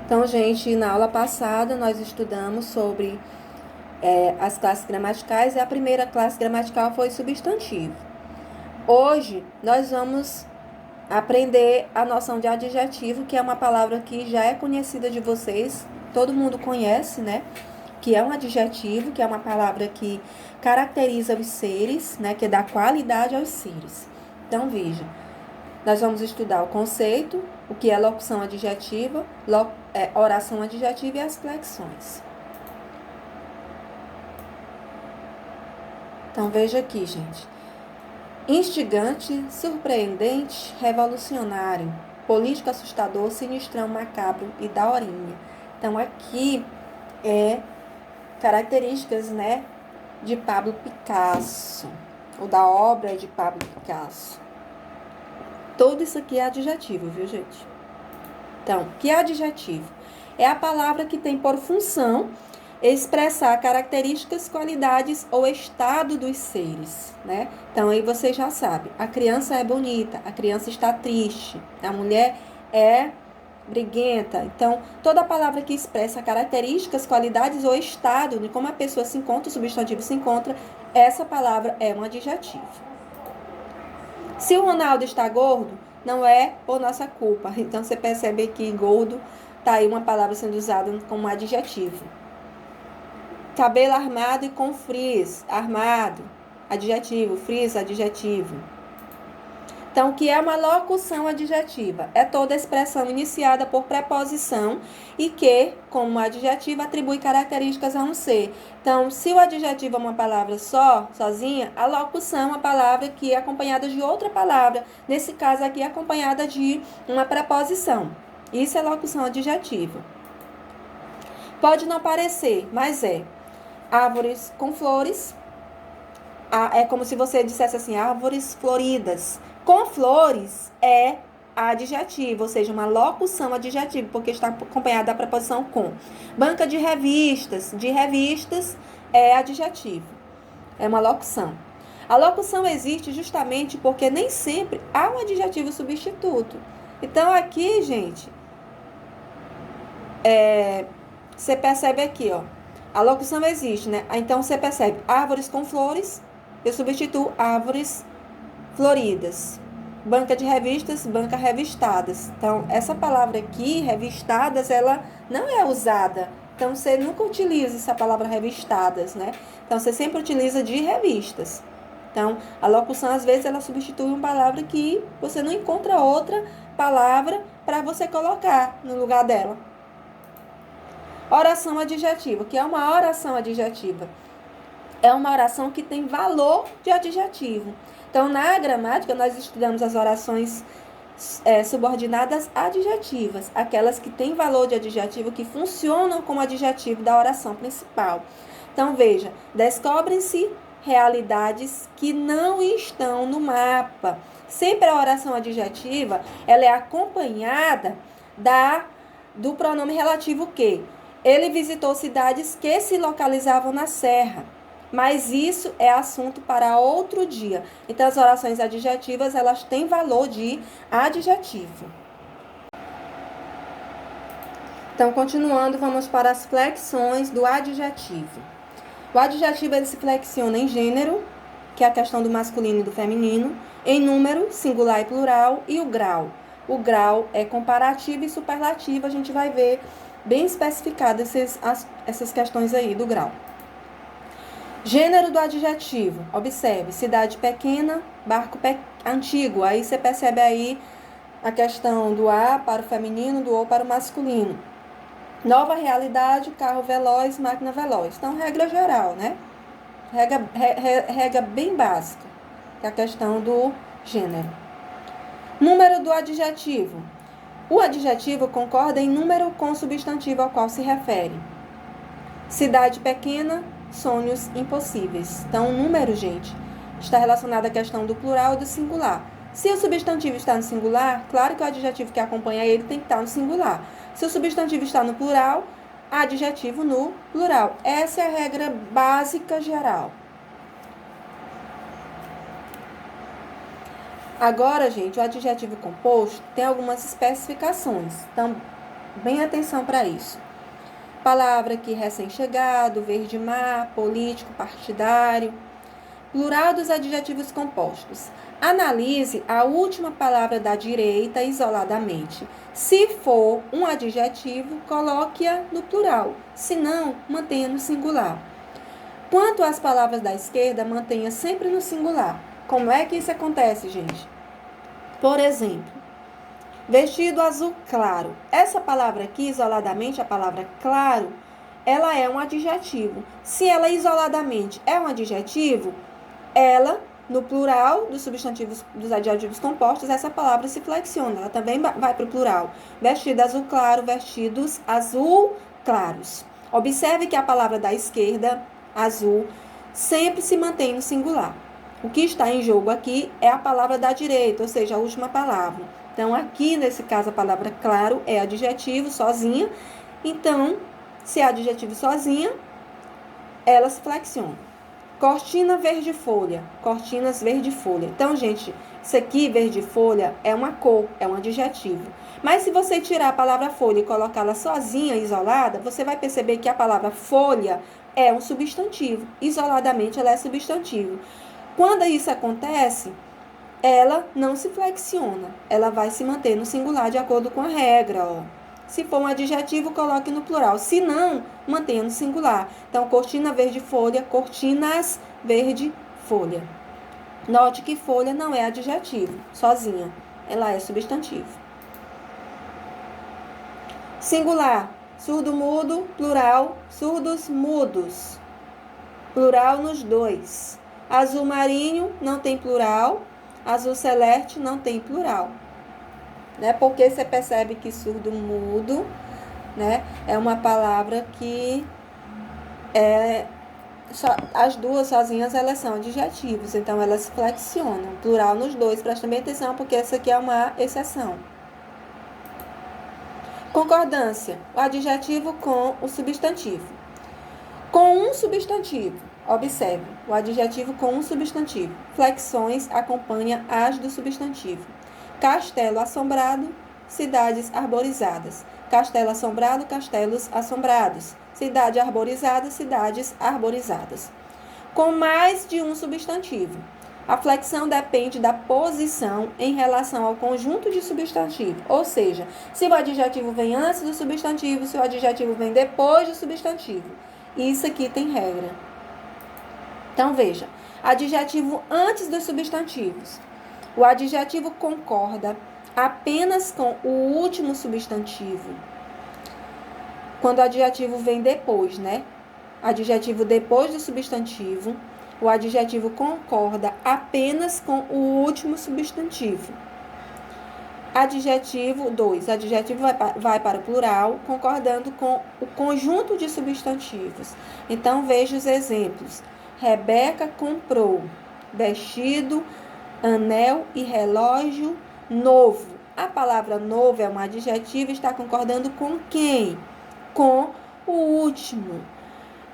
Então, gente, na aula passada nós estudamos sobre as classes gramaticais e a primeira classe gramatical foi substantivo. Hoje nós vamos aprender a noção de adjetivo, que é uma palavra que já é conhecida de vocês, todo mundo conhece, né? Que é um adjetivo, que é uma palavra que caracteriza os seres, né? Que dá qualidade aos seres. Então, veja, nós vamos estudar o conceito, o que é locução adjetiva, oração adjetiva e as flexões. Então, veja aqui, gente. Instigante, surpreendente, revolucionário, político assustador, sinistrão, macabro e daorinha. Então, aqui é características, né, de Pablo Picasso, ou da obra de Pablo Picasso. Tudo isso aqui é adjetivo, viu, gente? Então, o que é adjetivo? É a palavra que tem por função expressar características, qualidades ou estado dos seres, né? Então, aí você já sabe, a criança é bonita, a criança está triste, a mulher é briguenta. Então, toda palavra que expressa características, qualidades ou estado de como a pessoa se encontra, o substantivo se encontra, essa palavra é um adjetivo. Se o Ronaldo está gordo, não é por nossa culpa. Então, você percebe que gordo está aí uma palavra sendo usada como adjetivo. Cabelo armado e com frizz, armado, adjetivo, frizz, adjetivo. Então, o que é uma locução adjetiva? É toda expressão iniciada por preposição e que, como adjetivo, atribui características a um ser. Então, se o adjetivo é uma palavra sozinha, a locução é uma palavra que é acompanhada de outra palavra. Nesse caso aqui, acompanhada de uma preposição. Isso é locução adjetiva. Pode não parecer, mas é. Árvores com flores. É como se você dissesse assim, árvores floridas. Com flores é adjetivo, ou seja, uma locução adjetiva, porque está acompanhada da preposição com. Banca de revistas é adjetivo, é uma locução. A locução existe justamente porque nem sempre há um adjetivo substituto. Então, aqui, gente, você percebe aqui, ó, a locução existe, né? Então, você percebe árvores com flores, eu substituo árvores floridas. Banca de revistas, banca revistadas. Então, essa palavra aqui, revistadas, ela não é usada. Então, você nunca utiliza essa palavra revistadas, né? Então, você sempre utiliza de revistas. Então, a locução, às vezes, ela substitui uma palavra que você não encontra outra palavra para você colocar no lugar dela. Oração adjetiva. O que é uma oração adjetiva? É uma oração que tem valor de adjetivo. Então, na gramática, nós estudamos as orações subordinadas adjetivas, aquelas que têm valor de adjetivo, que funcionam como adjetivo da oração principal. Então, veja, descobrem-se realidades que não estão no mapa. Sempre a oração adjetiva, ela é acompanhada do pronome relativo que. Ele visitou cidades que se localizavam na serra. Mas isso é assunto para outro dia. Então, as orações adjetivas, elas têm valor de adjetivo. Então, continuando, vamos para as flexões do adjetivo. O adjetivo, ele se flexiona em gênero, que é a questão do masculino e do feminino, em número, singular e plural, e o grau. O grau é comparativo e superlativo, a gente vai ver bem especificadas essas questões aí do grau. Gênero do adjetivo, observe, cidade pequena, barco antigo. Aí você percebe aí a questão do A para o feminino, do O para o masculino. Nova realidade, carro veloz, máquina veloz. Então, regra geral, né? Regra bem básica, que é a questão do gênero. Número do adjetivo. O adjetivo concorda em número com o substantivo ao qual se refere. Cidade pequena, sonhos impossíveis. Então, o número, gente, está relacionado à questão do plural e do singular. Se o substantivo está no singular, claro que o adjetivo que acompanha ele tem que estar no singular. Se o substantivo está no plural, adjetivo no plural. Essa é a regra básica geral. Agora, gente, o adjetivo composto tem algumas especificações. Então, bem atenção para isso. Palavra aqui recém-chegado, verde-mar, político, partidário. Plural dos adjetivos compostos. Analise a última palavra da direita isoladamente. Se for um adjetivo, coloque-a no plural. Se não, mantenha no singular. Quanto às palavras da esquerda, mantenha sempre no singular. Como é que isso acontece, gente? Por exemplo, vestido azul claro. Essa palavra aqui, isoladamente, a palavra claro, ela é um adjetivo. Se ela isoladamente é um adjetivo, ela, no plural dos substantivos, dos adjetivos compostos, essa palavra se flexiona. Ela também vai para o plural. Vestido azul claro, vestidos azul claros. Observe que a palavra da esquerda, azul, sempre se mantém no singular. O que está em jogo aqui é a palavra da direita, ou seja, a última palavra. Então, aqui, nesse caso, a palavra claro é adjetivo, sozinha. Então, se é adjetivo sozinha, ela se flexiona. Cortina verde folha, cortinas verde folha. Então, gente, isso aqui, verde folha, é uma cor, é um adjetivo. Mas se você tirar a palavra folha e colocá-la sozinha, isolada, você vai perceber que a palavra folha é um substantivo. Isoladamente, ela é substantivo. Quando isso acontece, ela não se flexiona. Ela vai se manter no singular de acordo com a regra, ó. Se for um adjetivo, coloque no plural. Se não, mantenha no singular. Então, cortina verde folha, cortinas verde folha. Note que folha não é adjetivo, sozinha. Ela é substantivo. Singular, surdo mudo, plural, surdos mudos. Plural nos dois. Azul marinho não tem plural, azul celeste não tem plural. Né? Porque você percebe que surdo mudo, né, é uma palavra que as duas sozinhas elas são adjetivos, então elas se flexionam, plural nos dois. Presta bem atenção porque essa aqui é uma exceção. Concordância, o adjetivo com o substantivo. Com um substantivo, observe, o adjetivo com um substantivo. Flexões acompanha as do substantivo. Castelo assombrado, cidades arborizadas. Castelo assombrado, castelos assombrados. Cidade arborizada, cidades arborizadas. Com mais de um substantivo. A flexão depende da posição em relação ao conjunto de substantivo. Ou seja, se o adjetivo vem antes do substantivo, se o adjetivo vem depois do substantivo. Isso aqui tem regra. Então, veja. Adjetivo antes dos substantivos. O adjetivo concorda apenas com o último substantivo. Quando o adjetivo vem depois, né? Adjetivo depois do substantivo, o adjetivo concorda apenas com o último substantivo. Adjetivo 2. Adjetivo vai para o plural, concordando com o conjunto de substantivos. Então, veja os exemplos. Rebeca comprou vestido, anel e relógio novo. A palavra novo é um adjetivo e está concordando com quem? Com o último.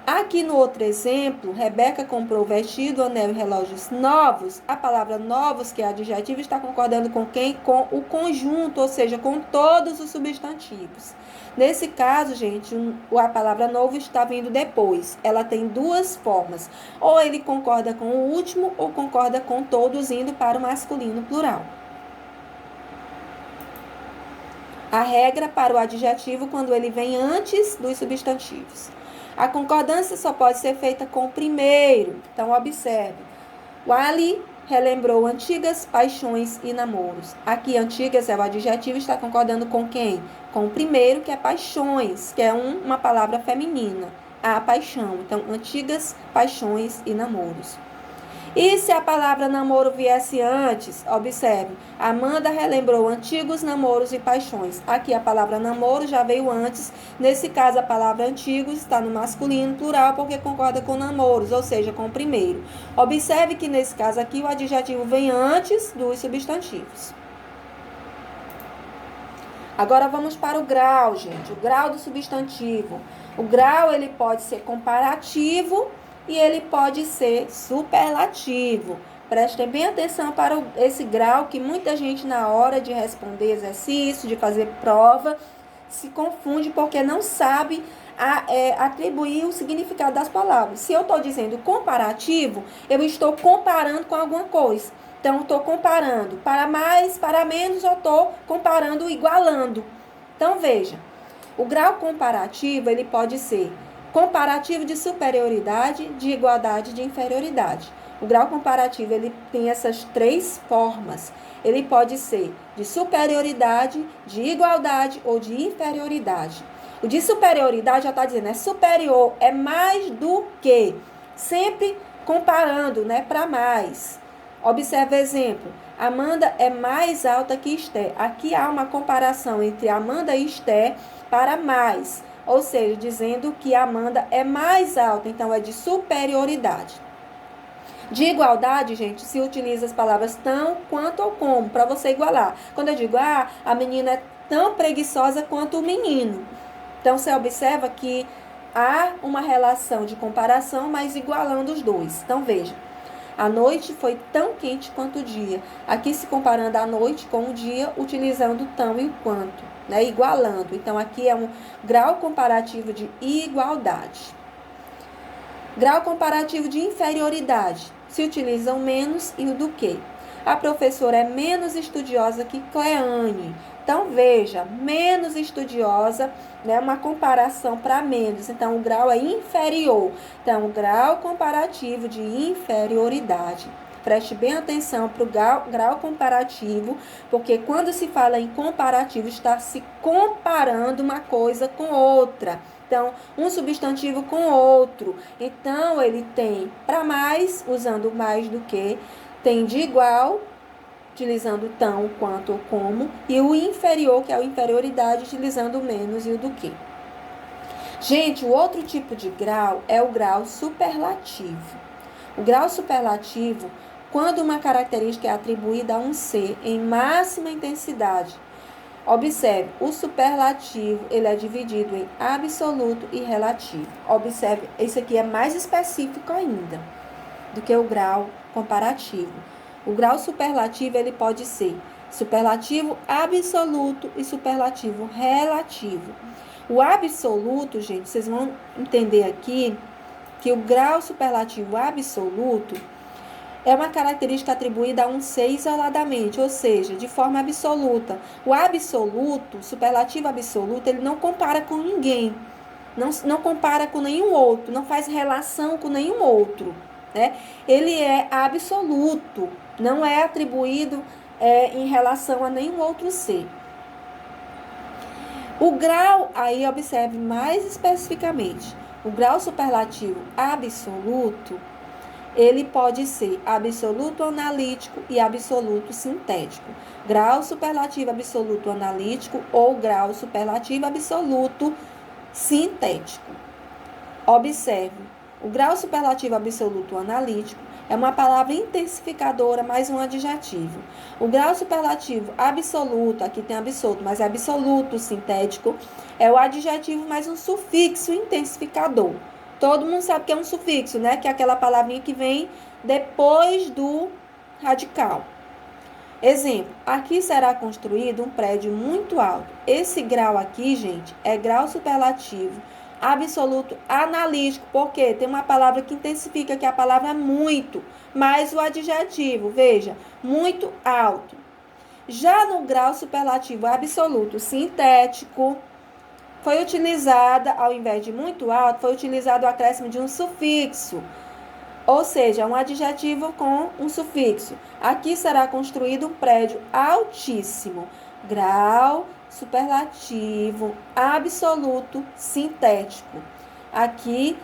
Aqui no outro exemplo, Rebeca comprou vestido, anel e relógios novos. A palavra novos, que é adjetivo, está concordando com quem? Com o conjunto, ou seja, com todos os substantivos. Nesse caso, gente, a palavra novo está vindo depois. Ela tem duas formas. Ou ele concorda com o último, ou concorda com todos, indo para o masculino plural. A regra para o adjetivo quando ele vem antes dos substantivos. A concordância só pode ser feita com o primeiro. Então, observe. O Ali relembrou antigas paixões e namoros. Aqui, antigas é o adjetivo, está concordando com quem? Com o primeiro, que é paixões, que é uma palavra feminina. A paixão. Então, antigas paixões e namoros. E se a palavra namoro viesse antes? Observe, Amanda relembrou antigos namoros e paixões. Aqui a palavra namoro já veio antes. Nesse caso, a palavra antigos está no masculino plural porque concorda com namoros, ou seja, com o primeiro. Observe que nesse caso aqui o adjetivo vem antes dos substantivos. Agora vamos para o grau, gente. O grau do substantivo. O grau ele pode ser comparativo e ele pode ser superlativo. Prestem bem atenção para esse grau que muita gente na hora de responder exercício, de fazer prova, se confunde porque não sabe atribuir o significado das palavras. Se eu estou dizendo comparativo, eu estou comparando com alguma coisa. Então, estou comparando para mais, para menos, eu estou comparando, igualando. Então, veja, o grau comparativo, ele pode ser comparativo de superioridade, de igualdade, de inferioridade. O grau comparativo, ele tem essas três formas. Ele pode ser de superioridade, de igualdade ou de inferioridade. O de superioridade já está dizendo, é superior, é mais do que. Sempre comparando, né, para mais. Observe o exemplo. Amanda é mais alta que Esther. Aqui há uma comparação entre Amanda e Esther para mais. Ou seja, dizendo que Amanda é mais alta, então é de superioridade. De igualdade, gente, se utiliza as palavras tão, quanto ou como, para você igualar. Quando eu digo, a menina é tão preguiçosa quanto o menino. Então, você observa que há uma relação de comparação, mas igualando os dois. Então, veja, a noite foi tão quente quanto o dia. Aqui se comparando a noite com o dia, utilizando tão e o quanto, né? Igualando. Então, aqui é um grau comparativo de igualdade. Grau comparativo de inferioridade. Se utiliza o menos e o do que. A professora é menos estudiosa que Cleane. Então, veja, menos estudiosa, né, uma comparação para menos. Então, o grau é inferior. Então, o grau comparativo de inferioridade. Preste bem atenção para o grau comparativo, porque quando se fala em comparativo, está se comparando uma coisa com outra. Então, um substantivo com outro. Então, ele tem para mais, usando mais do que, tem de igual, utilizando tão, quanto ou como, e o inferior, que é a inferioridade, utilizando o menos e o do que. Gente, o outro tipo de grau é o grau superlativo. O grau superlativo, quando uma característica é atribuída a um ser em máxima intensidade. Observe, o superlativo, ele é dividido em absoluto e relativo. Observe, esse aqui é mais específico ainda do que o grau comparativo. O grau superlativo, ele pode ser superlativo absoluto e superlativo relativo. O absoluto, gente, vocês vão entender aqui que o grau superlativo absoluto é uma característica atribuída a um ser isoladamente, ou seja, de forma absoluta. O absoluto, superlativo absoluto, ele não compara com ninguém, não compara com nenhum outro, não faz relação com nenhum outro, né? Ele é absoluto, não é atribuído em relação a nenhum outro ser. O grau, aí observe mais especificamente, o grau superlativo absoluto, ele pode ser absoluto analítico e absoluto sintético. Grau superlativo absoluto analítico ou grau superlativo absoluto sintético. Observe, o grau superlativo absoluto analítico é uma palavra intensificadora mais um adjetivo. O grau superlativo absoluto, aqui tem absoluto, mas é absoluto sintético, é o adjetivo mais um sufixo intensificador. Todo mundo sabe que é um sufixo, né? Que é aquela palavrinha que vem depois do radical. Exemplo, aqui será construído um prédio muito alto. Esse grau aqui, gente, é grau superlativo absoluto analítico, porque tem uma palavra que intensifica, que é a palavra muito, mais o adjetivo, veja, muito alto. Já no grau superlativo absoluto sintético, foi utilizada, ao invés de muito alto, foi utilizado o acréscimo de um sufixo, ou seja, um adjetivo com um sufixo. Aqui será construído um prédio altíssimo, grau superlativo absoluto sintético. Aqui